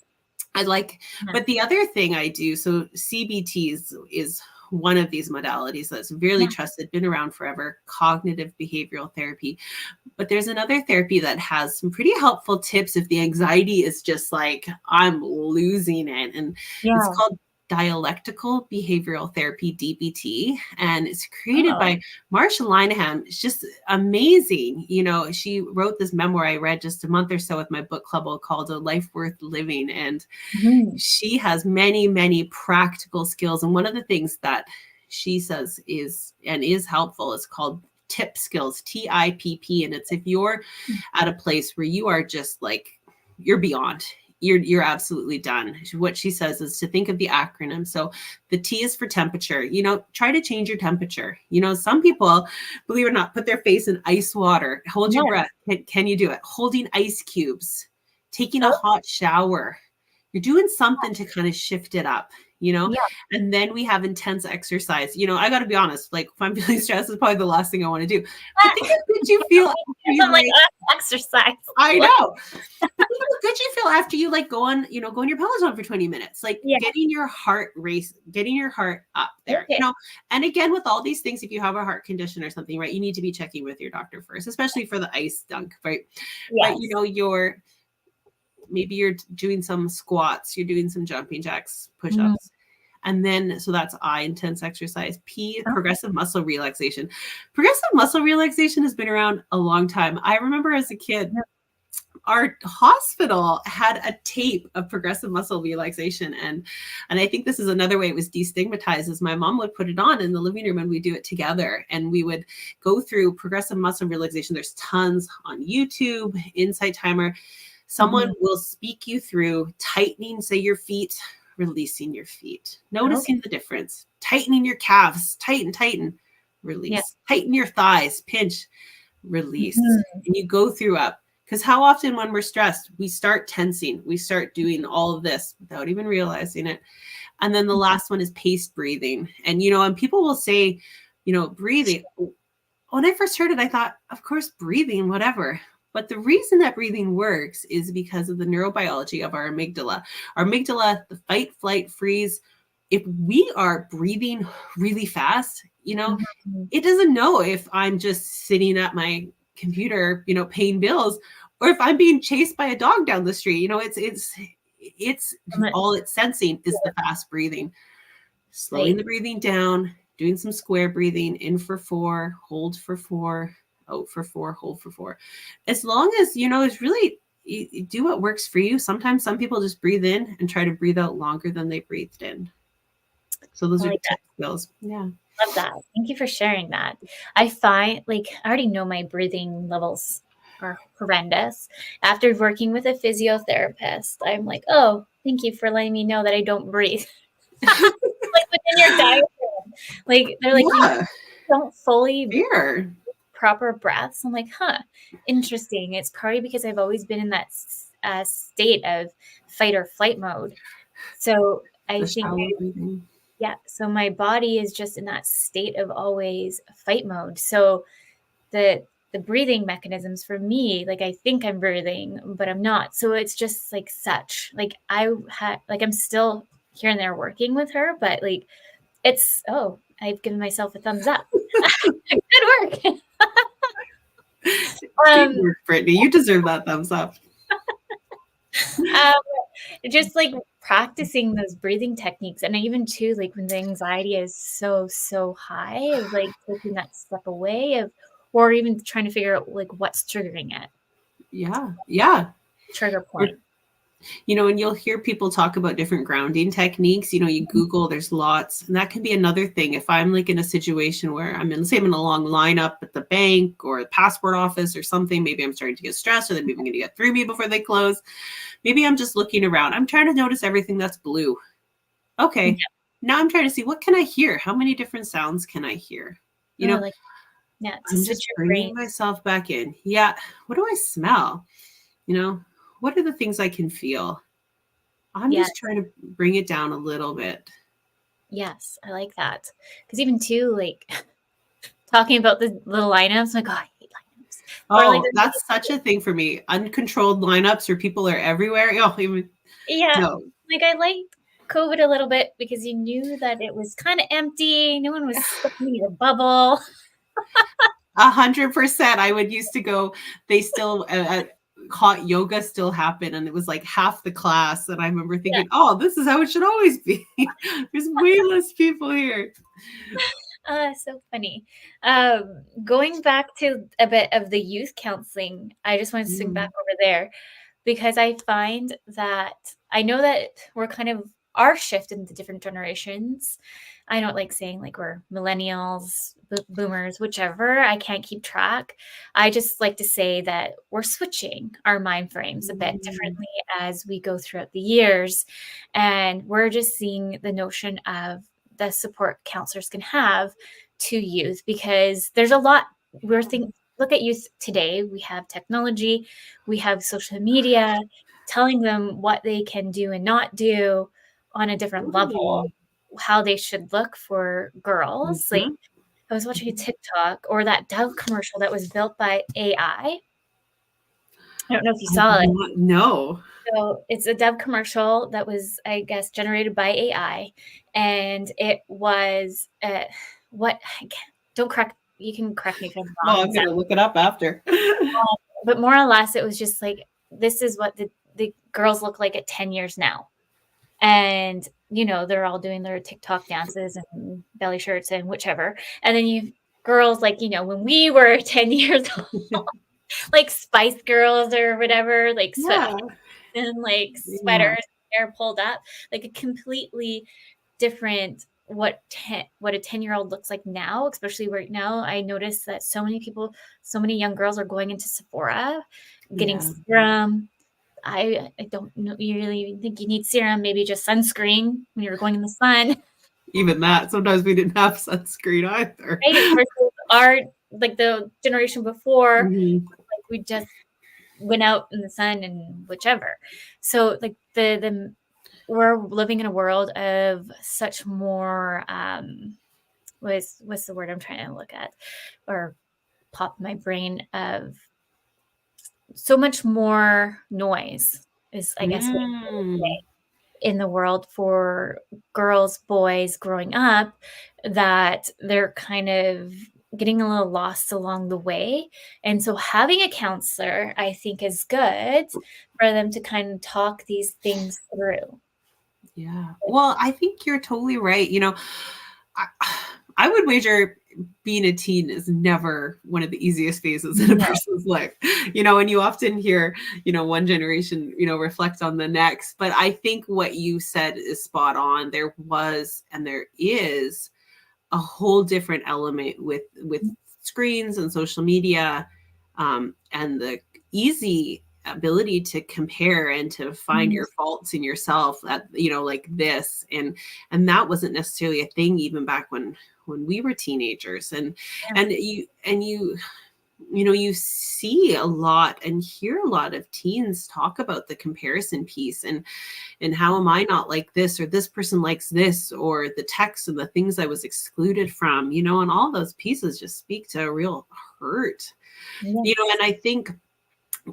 I like, but the other thing I do, so CBT is one of these modalities that's really trusted, been around forever, cognitive behavioral therapy. But there's another therapy that has some pretty helpful tips if the anxiety is just like, I'm losing it. And it's called dialectical behavioral therapy, DBT, and it's created by Marsha Linehan. It's just amazing. You know, she wrote this memoir I read just a month or so with my book club called A Life Worth Living. And she has many, many practical skills. And one of the things that she says is helpful is called TIP skills, TIPP. And it's if you're at a place where you are just like, you're beyond, you're absolutely done. What she says is to think of the acronym. So the T is for temperature. You know, try to change your temperature. You know, some people, believe it or not, put their face in ice water. Hold your breath. Can you do it? Holding ice cubes, taking a hot shower. You're doing something to kind of shift it up, you know? And then we have intense exercise. You know, I got to be honest, like if I'm feeling stressed, it's probably the last thing I want to do. But think how good you feel after you like exercise. I know. Think how good you feel after you like go on your Peloton for 20 minutes, like getting your heart up there, you know? And again, with all these things, if you have a heart condition or something, right, you need to be checking with your doctor first, especially for the ice dunk, right? But you know, maybe you're doing some squats, you're doing some jumping jacks, push-ups. And then, so that's I, intense exercise. P, progressive muscle relaxation. Progressive muscle relaxation has been around a long time. I remember as a kid, our hospital had a tape of progressive muscle relaxation. And I think this is another way it was destigmatized, is my mom would put it on in the living room and we do it together. And we would go through progressive muscle relaxation. There's tons on YouTube, Insight Timer. Someone will speak you through tightening, say, your feet, releasing your feet, noticing the difference, tightening your calves, tighten, release, tighten your thighs, pinch, release. And you go through up. Because how often when we're stressed, we start tensing, we start doing all of this without even realizing it. And then the last one is paced breathing. And, you know, and people will say, you know, breathing. When I first heard it, I thought, of course, breathing, whatever. But the reason that breathing works is because of the neurobiology of our amygdala. Our amygdala, the fight, flight, freeze. If we are breathing really fast, you know, it doesn't know if I'm just sitting at my computer, you know, paying bills, or if I'm being chased by a dog down the street. You know, it's all it's sensing is the fast breathing. Slowing the breathing down, doing some square breathing, in for 4, hold for 4, out for 4, hold for 4. As long as, you know, it's really, you do what works for you. Sometimes some people just breathe in and try to breathe out longer than they breathed in. So those are tip skills. Yeah. Love that. Thank you for sharing that. I find, like, I already know my breathing levels are horrendous. After working with a physiotherapist, I'm like, oh, thank you for letting me know that I don't breathe. Like within your diaphragm. Like, they're like, you don't fully proper breaths. I'm like, interesting. It's probably because I've always been in that state of fight or flight mode. So I think, so my body is just in that state of always fight mode. So the breathing mechanisms for me, like, I think I'm breathing, but I'm not. So it's just like I'm still here and there working with her, but like, it's, I've given myself a thumbs up. Good work. Good work, Brittany. You deserve that thumbs up. Just like practicing those breathing techniques, and even too, like when the anxiety is so high, is like taking that step away or even trying to figure out like what's triggering it. Yeah. Trigger point. You know, and you'll hear people talk about different grounding techniques. You know, you Google, there's lots. And that can be another thing. If I'm like in a situation where I'm in a long lineup at the bank or the passport office or something, maybe I'm starting to get stressed, or they're moving to get through me before they close. Maybe I'm just looking around. I'm trying to notice everything that's blue. Okay. Now I'm trying to see, what can I hear? How many different sounds can I hear? You know, I'm just bringing myself back in. Yeah. What do I smell? You know, what are the things I can feel? I'm Yeah. just trying to bring it down a little bit. Yes, I like that. Because even too, like talking about the lineups, like, oh, I hate lineups. Or like, Oh, that's such a thing for me. Uncontrolled lineups where people are everywhere. Oh, even, yeah, no. like I liked COVID a little bit because you knew that it was kind of empty. No one was stuck in your bubble. 100%. I would used to go, they still, hot yoga still happened, and it was like half the class. And I remember Yeah. thinking, oh, this is how it should always be. There's way less people here. So funny. Going back to a bit of the youth counseling, I just want to swing back over there because I find that I know that we're kind of our shift in the different generations. I don't like saying like we're millennials, boomers, whichever. I can't keep track. I just like to say that we're switching our mind frames a bit differently as we go throughout the years. And we're just seeing the notion of the support counselors can have to youth because there's a lot we're thinking. Look at youth today. We have technology, we have social media telling them what they can do and not do on a different level, how they should look for girls. Like I was watching a TikTok or that Dove commercial that was built by AI. I don't know if you saw it. No. So it's a Dove commercial that was, I guess, generated by AI, and it was what? Don't correct. You can correct me if I'm Well, wrong. I'm gonna look it up after. But more or less, it was just like this is what the girls look like at 10 years now, and they're all doing their TikTok dances and belly shirts and whichever, and then you girls like when we were 10 years old, like Spice Girls or whatever, like Yeah. sweatpants and like Yeah. sweaters, hair pulled up, like a completely different what a 10-year-old looks like now, especially right now. I noticed that so many young girls are going into Sephora, getting Yeah. serum. I don't know, you really think you need serum, maybe just sunscreen when you're going in the sun. Even that, sometimes we didn't have sunscreen either. Right? Versus our like the generation before, Mhm. like we just went out in the sun and whichever. So like the we're living in a world of such more what's the word I'm trying to look at or pop in my brain of so much more noise is I guess what I'm trying to say in the world for girls, boys growing up, that they're kind of getting a little lost along the way. And so having a counselor, I think, is good for them to kind of talk these things through. Yeah. Well, I think you're totally right. I, I would wager being a teen is never one of the easiest phases in a No. person's life. And you often hear, one generation, reflect on the next. But I think what you said is spot on. There was and there is a whole different element with screens and social media, and the easy ability to compare and to find your faults in yourself at like this, and that wasn't necessarily a thing even back when we were teenagers, and you see a lot and hear a lot of teens talk about the comparison piece, and how am I not like this, or this person likes this, or the texts and the things I was excluded from, and all those pieces just speak to a real hurt. And I think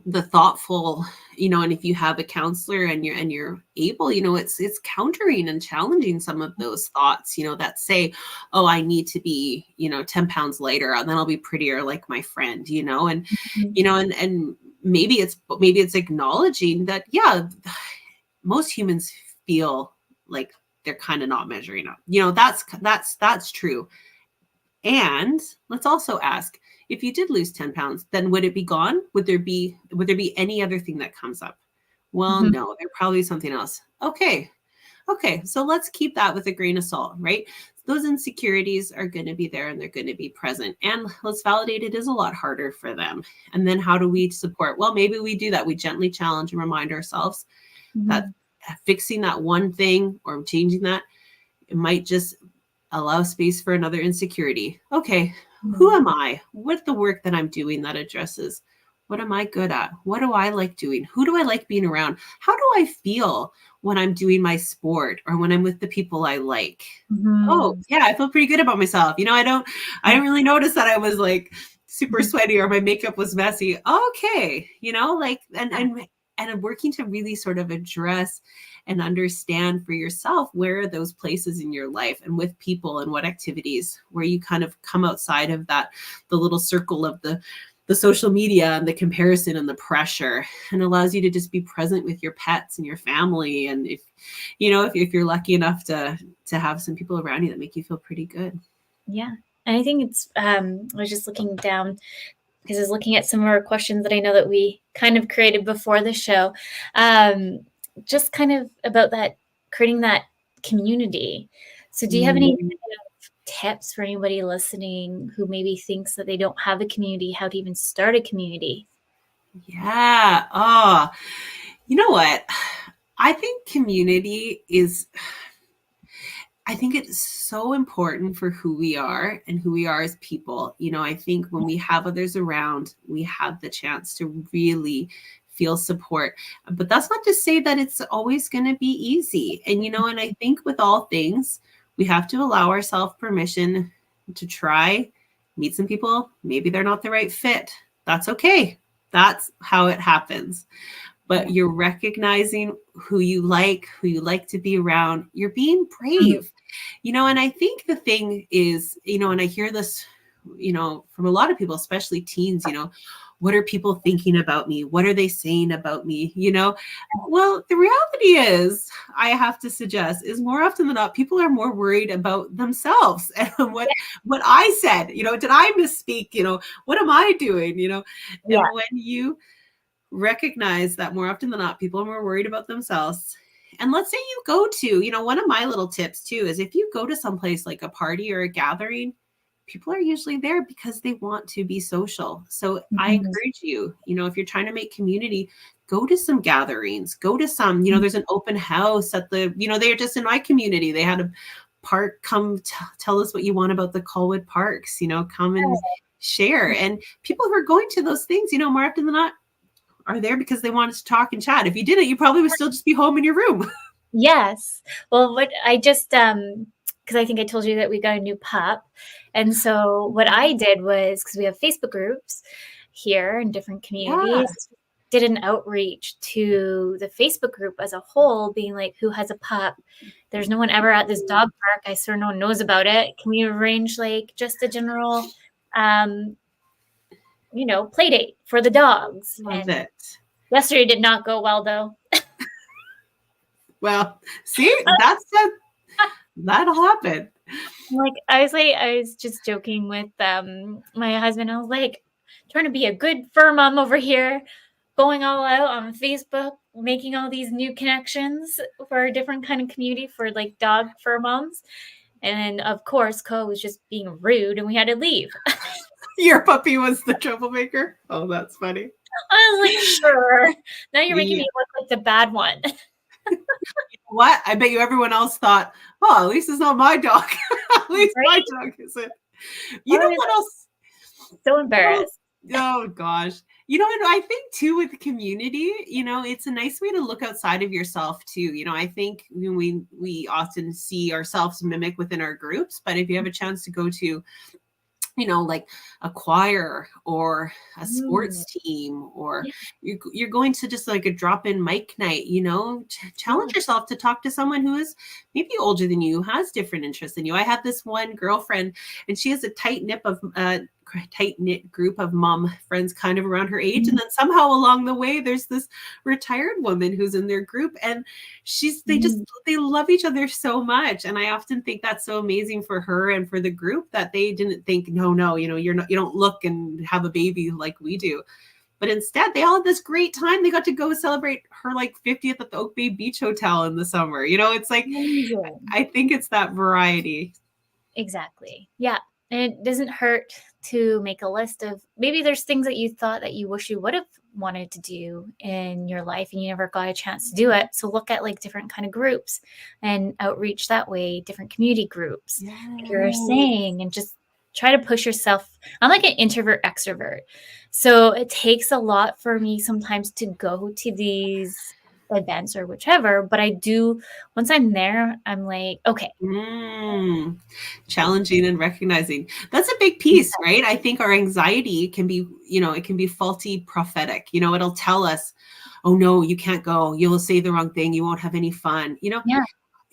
the thoughtful, and if you have a counselor and you're able, it's countering and challenging some of those thoughts, that say, oh, I need to be, 10 pounds lighter, and then I'll be prettier like my friend, and and maybe it's acknowledging that, yeah, most humans feel like they're kind of not measuring up. That's true. And let's also ask, if you did lose 10 pounds, then would it be gone? Would there be any other thing that comes up? Well, no, there probably is something else. Okay. So let's keep that with a grain of salt, right? Those insecurities are going to be there and they're going to be present. And let's validate it is a lot harder for them. And then how do we support? Well, maybe we do that. We gently challenge and remind ourselves that fixing that one thing or changing that, it might just allow space for another insecurity. Okay, who am I? What's the work that I'm doing that addresses What am I good at? What do I like doing? Who do I like being around? How do I feel when I'm doing my sport or when I'm with the people I like? Oh, Mhm. yeah, I feel pretty good about myself. I Yeah. didn't really notice that I was like super sweaty or my makeup was messy. Okay, like and working to really sort of address and understand for yourself where are those places in your life and with people and what activities where you kind of come outside of that the little circle of the social media and the comparison and the pressure, and allows you to just be present with your pets and your family. And if you're lucky enough to have some people around you that make you feel pretty good. Yeah. And I think it's, I was just looking down because I was looking at some of our questions that I know that we kind of created before the show. Just kind of about that, creating that community. So do you have any Mm, tips for anybody listening who maybe thinks that they don't have a community, how to even start a community? yeah. Oh, you know what? I think I think it's so important for who we are and who we are as people. I think when we have others around, we have the chance to really feel support. But that's not to say that it's always going to be easy. And I think with all things, we have to allow ourselves permission to try, meet some people. Maybe they're not the right fit. That's okay. That's how it happens. But Yeah. you're recognizing who you like to be around. You're being Mhm. brave. And I think the thing is, and I hear this, from a lot of people, especially teens, what are people thinking about me? What are they saying about me? Well, the reality is, I have to suggest, is more often than not, people are more worried about themselves and what I said. Did I misspeak? What am I doing? Yeah. And when you recognize that more often than not, people are more worried about themselves. And let's say you go to, one of my little tips too is if you go to some place like a party or a gathering, people are usually there because they want to be social. So I Mhm. encourage you, if you're trying to make community, go to some gatherings, go to some, Mhm. there's an open house at they're just in my community. They had a park, come tell us what you want about the Colwood parks, come and share. And people who are going to those things, more often than not, are there because they wanted to talk and chat. If you didn't, you probably would still just be home in your room. Yes. Well, what I just, because I think I told you that we got a new pup. And so what I did was, because we have Facebook groups here in different Yeah, communities, did an outreach to the Facebook group as a whole, being like, who has a pup? There's no one ever at this dog park. I swear no one knows about it. Can we arrange like just a general, um, play date for the dogs? love And it. yesterday did not go well though. Well, see, that'll happen. Like I was just joking with my husband. I was like trying to be a good fur mom over here, going all out on Facebook, making all these new connections for a different kind of community for like dog fur moms. And then of course Co was just being rude and we had to leave. Your puppy was the troublemaker. Oh, that's funny. I was like, sure. Now you're making Yeah. me look like the bad one. What? I bet you everyone else thought, oh, at least it's not my dog. At least my Right? dog isn't. I You know was what else? so What else? embarrassed. Oh gosh. And I think too with the community, it's a nice way to look outside of yourself too. I think we often see ourselves mimic within our groups, but if you have a chance to go to like a choir or a Mm, sports team, or yeah, you're going to just like a drop-in mic night, yeah. challenge yourself to talk to someone who is maybe older than you, has different interests than you. I have this one girlfriend, and she has a tight knit group of mom friends kind of around her age, and Mm, then somehow along the way there's this retired woman who's in their group, and mm. they love each other so much. And I often think that's so amazing for her and for the group that they didn't think, no, you don't look and have a baby like we do. But instead, they all had this great time. They got to go celebrate her like 50th at the Oak Bay Beach Hotel in the summer. It's like, Amazing. I think it's that variety. Exactly. Yeah. And it doesn't hurt to make a list of maybe there's things that you thought that you wish you would have wanted to do in your life and you never got a chance to do it. So look at like different kind of groups and outreach that way, different community groups, like you were Yeah. saying, and just try to push yourself. I'm like an introvert extrovert. So it takes a lot for me sometimes to go to these events or whichever, but I do, once I'm there, I'm like, okay. Challenging and recognizing. That's a big piece, right? I think our anxiety can be, it can be faulty prophetic. It'll tell us, oh no, you can't go. You'll say the wrong thing. You won't have any fun. Yeah.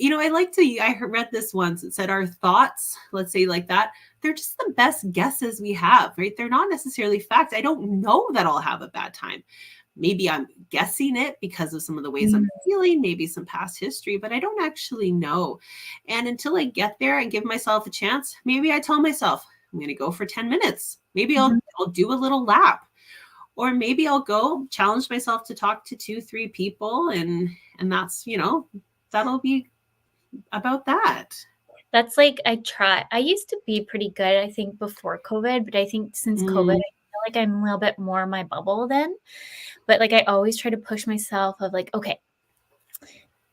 I read this once. It said our thoughts, let's say like that, they're just the best guesses we have, right? They're not necessarily facts. I don't know that I'll have a bad time. Maybe I'm guessing it because of some of the ways I'm feeling, maybe some past history, but I don't actually know. And until I get there and give myself a chance, maybe I tell myself, I'm going to go for 10 minutes. Maybe I'll do a little lap, or maybe I'll go challenge myself to talk to 2-3 people. And that's, that'll be about that. That's like, I used to be pretty good, I think, before COVID, but I think since COVID, I feel like I'm a little bit more in my bubble then. But like, I always try to push myself of like, okay,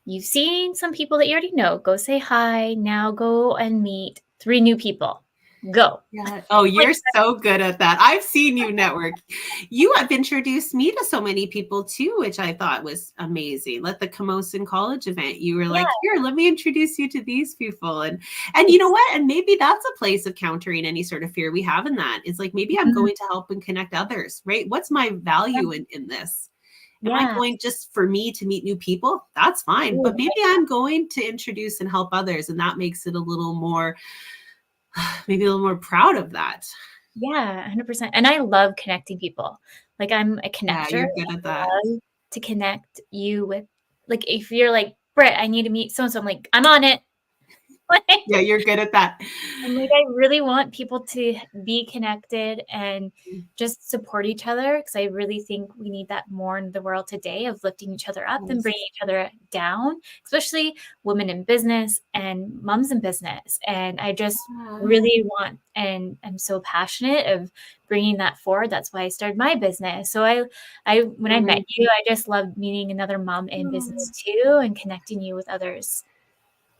you've seen some people that you already know, go say hi. Now go and meet 3 new people. Go. Yeah. Oh, you're so good at that. I've seen you network. You have introduced me to so many people too, which I thought was amazing. At the Camosun College event, you were like, here, let me introduce you to these people. And you know what? And maybe that's a place of countering any sort of fear we have in that. It's like, maybe I'm going to help and connect others, right? What's my value in this? Am I going just for me to meet new people? That's fine. But maybe I'm going to introduce and help others. And that makes it a little more, maybe a little more proud of that. Yeah, 100%. And I love connecting people. Like, I'm a connector. Yeah, you're good at that. I love to connect you with, like, if you're like, Britt, I need to meet so-and-so, I'm like, I'm on it. Yeah, you're good at that. And like, I really want people to be connected and just support each other, because I really think we need that more in the world today, of lifting each other up and bringing each other down, especially women in business and moms in business. And I just really want, and I'm so passionate of bringing that forward. That's why I started my business. So when I met you, I just loved meeting another mom in business too, and connecting you with others.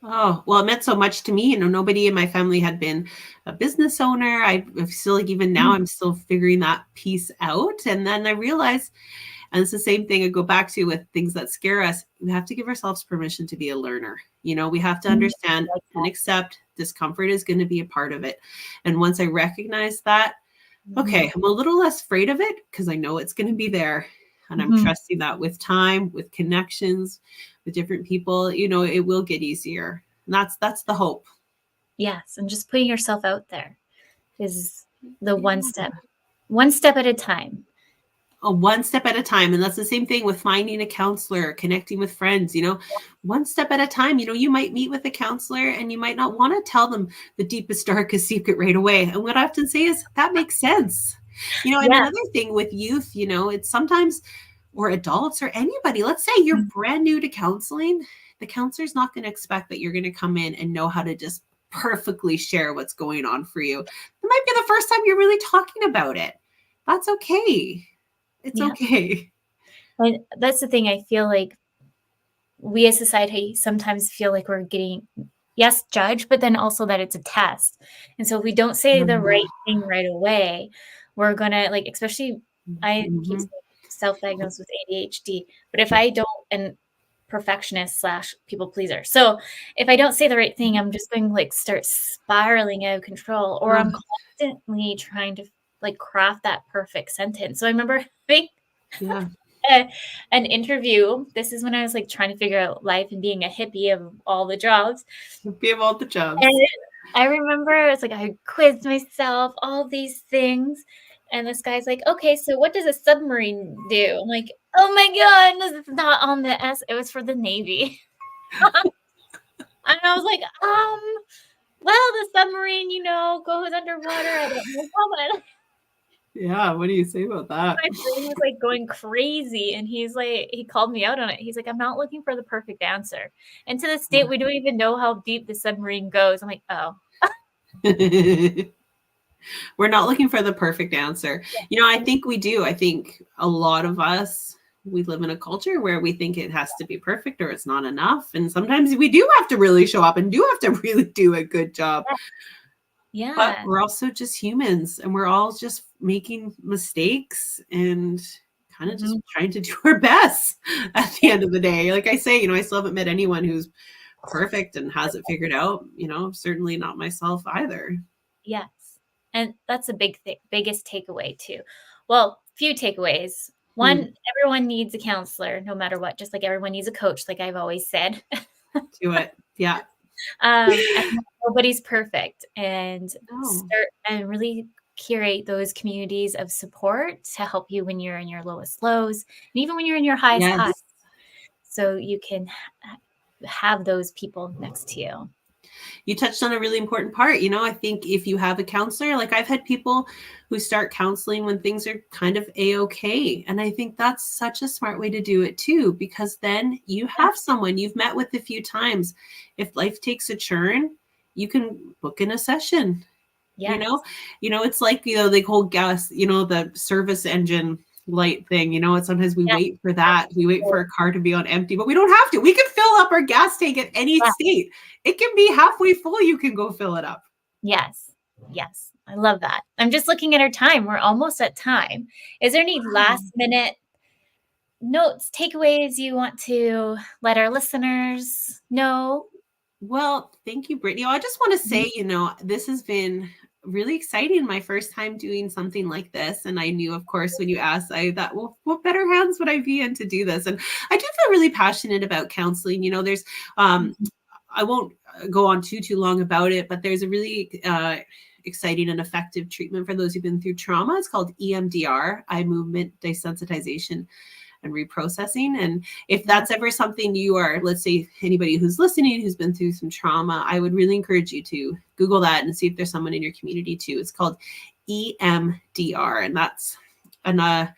Oh, well, it meant so much to me. Nobody in my family had been a business owner. I feel like even now I'm still figuring that piece out. And then I realized, and it's the same thing I go back to with things that scare us. We have to give ourselves permission to be a learner. We have to understand and accept discomfort is going to be a part of it. And once I recognize that, okay, I'm a little less afraid of it because I know it's going to be there. And I'm trusting that with time, with connections, with different people, it will get easier. And that's the hope. Yes. And just putting yourself out there is the one step at a time. One step at a time. And that's the same thing with finding a counselor, connecting with friends, one step at a time. You might meet with a counselor and you might not want to tell them the deepest, darkest secret right away. And what I often say is that makes sense. And another thing with youth, it's sometimes, or adults or anybody, let's say you're brand new to counseling, the counselor's not going to expect that you're going to come in and know how to just perfectly share what's going on for you. It might be the first time you're really talking about it. That's okay. It's okay. And that's the thing. I feel like we as society sometimes feel like we're getting, judged, but then also that it's a test. And so if we don't say the right thing right away, we're going to, like, especially I keep self-diagnosed with ADHD, but if I don't, and perfectionist / people pleaser. So if I don't say the right thing, I'm just going to like start spiraling out of control, or I'm constantly trying to like craft that perfect sentence. So I remember having an interview. This is when I was like trying to figure out life and being a hippie of all the jobs. Hippie of all the jobs. And I remember it's like I quizzed myself, all these things. And this guy's like, okay, so what does a submarine do? I'm like, oh my God, this is not on the S. It was for the Navy. And I was like, well, the submarine, goes underwater. I don't know how. Yeah, what do you say about that? My brain was like going crazy. And he's like, he called me out on it. He's like, I'm not looking for the perfect answer. And to this date, we don't even know how deep the submarine goes. I'm like, oh. We're not looking for the perfect answer. I think we do. I think a lot of us, we live in a culture where we think it has to be perfect or it's not enough. And sometimes we do have to really show up and do have to really do a good job. But Yeah. we're also just humans, and we're all just making mistakes and kind of just Mhm. trying to do our best at the Yeah. end of the day. Like I say, I still haven't met anyone who's perfect and has it figured out, certainly not myself either. Yes. And that's a big thing, biggest takeaway too. Well, few takeaways. Hmm. One, everyone needs a counselor no matter what, just like everyone needs a coach, like I've always said. Do it. Yeah. And nobody's perfect, and No. start and really curate those communities of support to help you when you're in your lowest lows and even when you're in your highest high, Yes. so you can have those people next to you. You touched on a really important part. I think if you have a counselor, like I've had people who start counseling when things are kind of a-okay. And I think that's such a smart way to do it too, because then you Yeah. have someone you've met with a few times. If life takes a turn, you can book in a session. Yes. It's like, the whole gas, the service engine light thing, sometimes we Yes. wait for that. We wait for a car to be on empty, but we don't have to. We can fill up our gas tank at any Yeah. state. It can be halfway full. You can go fill it up. Yes. Yes. I love that. I'm just looking at our time. We're almost at time. Is there any Wow. last minute notes, takeaways you want to let our listeners know? Well, thank you, Brittany. I just want to Mhm. say, this has been really exciting. My first time doing something like this. And I knew, of course, when you asked, I thought, well, what better hands would I be in to do this? And I do feel really passionate about counseling. There's, Mhm. I won't go on too long about it, but there's a really exciting and effective treatment for those who've been through trauma. It's called EMDR, eye movement desensitization and reprocessing. And if that's ever something you are, let's say anybody who's listening who's been through some trauma, I would really encourage you to Google that and see if there's someone in your community too. It's called EMDR, and that's a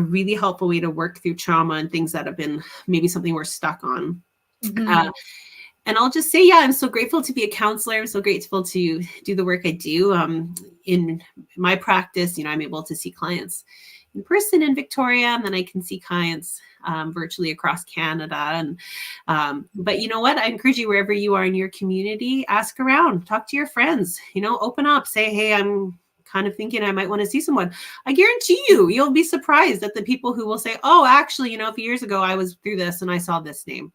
really helpful way to work through trauma and things that have been maybe something we're stuck on. Mhm. And I'll just say, I'm so grateful to be a counselor. I'm so grateful to do the work I do. In my practice, I'm able to see clients in person in Victoria, and then I can see clients virtually across Canada. And but you know what? I encourage you, wherever you are in your community, ask around, talk to your friends. Open up, say, hey, I'm kind of thinking I might want to see someone. I guarantee you'll be surprised at the people who will say, oh, actually, a few years ago I was through this and I saw this name.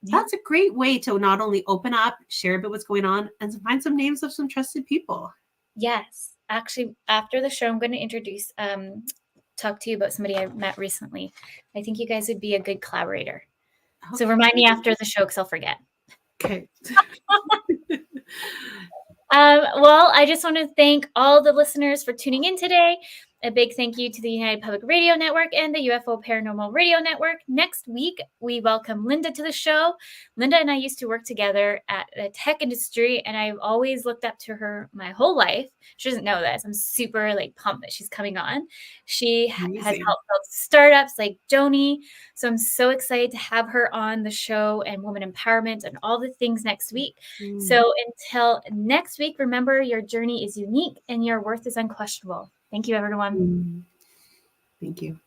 Yeah. That's a great way to not only open up, share about what's going on, and to find some names of some trusted people. Yes. Actually, after the show, I'm going to talk to you about somebody I met recently. I think you guys would be a good collaborator. So Okay. remind me after the show because I'll forget. Okay. Well, I just want to thank all the listeners for tuning in today. A big thank you to the United Public Radio Network and the UFO Paranormal Radio Network. Next week, we welcome Linda to the show. Linda and I used to work together at the tech industry, and I've always looked up to her my whole life. She doesn't know this. I'm super pumped that she's coming on. She has Amazing. helped build startups like Joni. So I'm so excited to have her on the show and women empowerment and all the things next week. So until next week, remember your journey is unique and your worth is unquestionable. Thank you, everyone. Thank you.